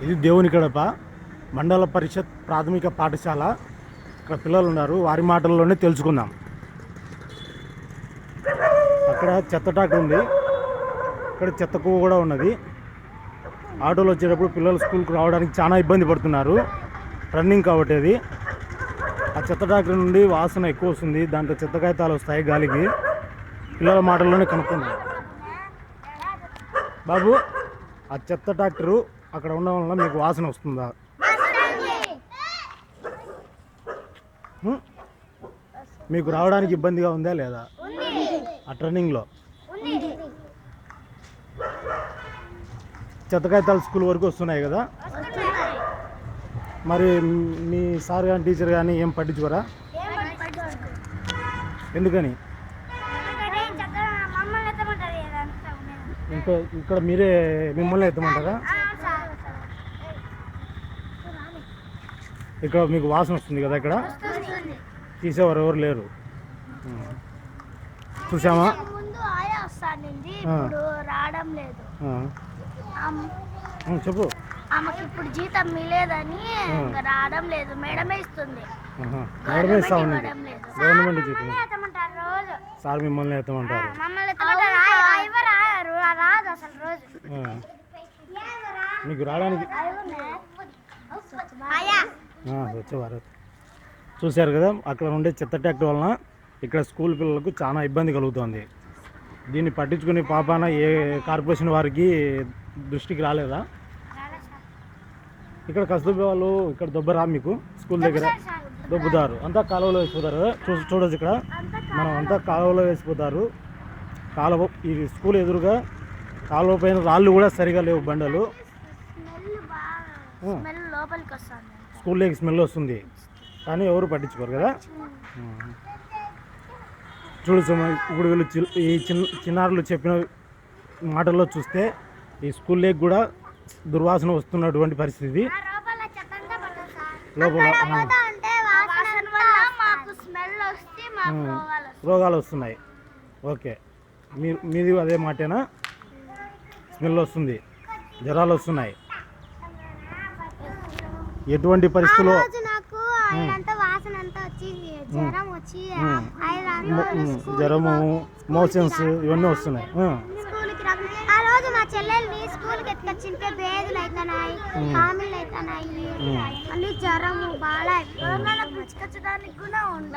ఇది దేవుని కడప మండల పరిషత్ ప్రాథమిక పాఠశాల. ఇక్కడ పిల్లలు ఉన్నారు, వారి మాటల్లోనే తెలుసుకుందాం. అక్కడ చెత్త ట్రాక్టర్ ఉంది, ఇక్కడ చెత్త కువ్వ కూడా ఉన్నది. ఆటోలో వచ్చేటప్పుడు పిల్లలు స్కూల్కి రావడానికి చాలా ఇబ్బంది పడుతున్నారు, రన్నింగ్ కాబట్టి. అది ఆ చెత్త ట్రాక్టర్ నుండి వాసన ఎక్కువ వస్తుంది, దాంట్లో చెత్త కాగితాలు వస్తాయి గాలికి. పిల్లల మాటల్లోనే కనుక్కుందాం. బాబు, ఆ చెత్త ట్రాక్టరు అక్కడ ఉండడం వల్ల మీకు వాసన వస్తుందా? మీకు రావడానికి ఇబ్బందిగా ఉందా లేదా ఆ ట్రన్నింగ్లో? చెత్త కాగితాలు స్కూల్ వరకు వస్తున్నాయి కదా, మరి మీ సార్ కానీ టీచర్ కానీ ఏం పట్టించుకోరా? ఎందుకని? ఇక్కడ మీరే మిమ్మల్ని ఎత్తమంటారా? ఇక్కడ మీకు వాసన వస్తుంది కదా, ఇక్కడ తీసేవారు ఎవరు లేరు. చూసామా? చెప్పు. ఆమెకి ఇప్పుడు జీతం మిలేదని రావడం లేదు, మేడమే ఇస్తుంది. మేడమే ఇస్తా ఉంది, గవర్నమెంట్ జీతం. సార్ మిమ్మల్ని ఎత్తమంటారు. మీకు రావడానికి స్వచ్ఛ భారత్ చూశారు కదా, అక్కడ ఉండే చెత్త ట్రాక్టర్ వలన ఇక్కడ స్కూల్ పిల్లలకు చాలా ఇబ్బంది కలుగుతుంది. దీన్ని పట్టించుకునే పాపాన ఏ కార్పొరేషన్ వారికి దృష్టికి రాలేదా? ఇక్కడ కస్తూర్బా వాళ్ళు ఇక్కడ దొబ్బరా మీకు స్కూల్ దగ్గర? దొబ్బుతారు, అంతా కాలువలో వేసిపోతారు. చూడొచ్చు, ఇక్కడ మనం అంతా కాలువలో వేసిపోతారు. కాలువ, ఈ స్కూల్ ఎదురుగా కాలువ పైన రాళ్ళు కూడా సరిగా లేవు, బండలు. స్కూల్లోకి స్మెల్ వస్తుంది, కానీ ఎవరు పట్టించుకోరు కదా. చూడు, ఇప్పుడు వీళ్ళు ఈ చిన్నారులు చెప్పిన మాటల్లో చూస్తే ఈ స్కూల్లోకి కూడా దుర్వాసన వస్తున్నటువంటి పరిస్థితి. లోపల రోగాలు వస్తున్నాయి. ఓకే, మీది అదే మాటేనా? స్మెల్ వస్తుంది, జ్వరాలు వస్తున్నాయి. ఎటువంటి పరిస్థితుల్లో జ్వరము, మోషన్స్ ఇవన్నీ వస్తున్నాయి. ఆ రోజు మా చెల్లెల్ని స్కూల్కి ఎత్తుకొచ్చింటే బేదులు అవుతున్నాయి, కామిళ్ళు అవుతున్నాయి, మళ్ళీ జ్వరము బాగా పుచ్చుకొచ్చడానికి కూడా ఉండదు.